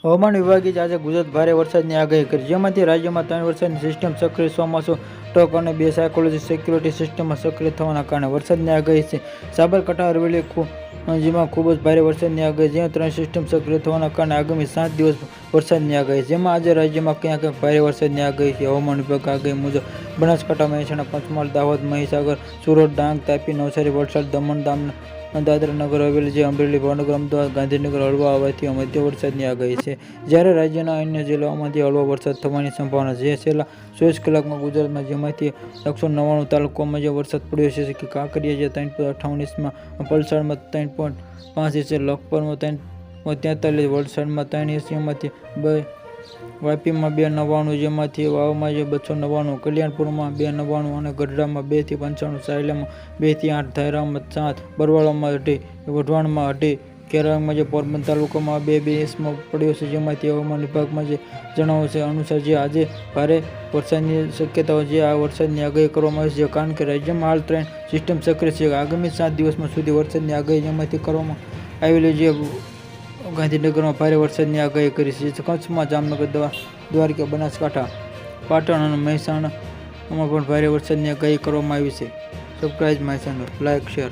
હવામાન વિભાગે આજે ગુજરાત ભારે વરસાદની આગાહી કરી, જેમાંથી રાજ્યમાં 3 વરસાદની સિસ્ટમ સક્રિય, ચોમાસું ટક અને 2 સાયકોલોજી સિક્યુરિટી સિસ્ટમમાં સક્રિય થવાના કારણે વરસાદની આગાહી છે. સાબરકાંઠા, અરવલ્લી જેમાં ખૂબ જ ભારે વરસાદની આગાહી, જ્યાં 3 સિસ્ટમ સક્રિય થવાના કારણે આગામી 7 દિવસ વરસાદની આગાહી, જેમાં આજે રાજ્યમાં ક્યાંક ભારે વરસાદની આગાહી છે. હવામાન વિભાગ આગાહી મુજબ બનાસકાંઠા, મહેસાણા, પંચમહાલ, દાહોદ, મહીસાગર, સુરત, ડાંગ, તાપી, નવસારી, વલસાડ, દમણ, દાદરા નગર હવેલી, અમરેલી, ભાવનગર, અમદાવાદ, ગાંધીનગર હળવા હવાથી મધ્ય વરસાદની આગાહી છે. જ્યારે રાજ્યના અન્ય જિલ્લાઓમાંથી હળવો વરસાદ થવાની સંભાવના છે. છેલ્લા 24 કલાકમાં ગુજરાતમાં જેમાંથી 199 તાલુકાઓમાં જે વરસાદ પડ્યો છે કે કાંકરિયા જે 3.58 ઇંચમાં, પલસાડમાં 3.5 ઇંચ, લખપતમાં 3.43, વલસાડમાં 3 ઇંચ, જેમાંથી વાપીમાં 2.99, જેમાંથી વાવમાં 299, કલ્યાણપુરમાં 2.99 અને ગઢડામાં 2 થી 95, સાયલામાં 2 થી 8, ધારામાં 7, બરવાળામાં 2.5, વઢવાણમાં 2.5, કેરાળામાં પોરબંદર તાલુકામાં 2 ઇંચમાં પડ્યો છે. જેમાંથી હવામાન વિભાગમાં જણાવ્યું છે અનુસાર આજે ભારે વરસાદની શક્યતાઓ છે. આ વરસાદની આગાહી કરવામાં આવી છે, કારણ કે રાજ્યમાં હાલ 3 સિસ્ટમ સક્રિય છે. આગામી 7 દિવસમાં સુધી વરસાદની આગાહી જેમાંથી કરવામાં આવેલી છે. ગાંધીનગરમાં ભારે વરસાદની આગાહી કરી છે. કચ્છમાં, જામનગર, દ્વારકા, બનાસકાંઠા, પાટણ અને મહેસાણામાં પણ ભારે વરસાદની આગાહી કરવામાં આવી છે. Subscribe my channel, like, share.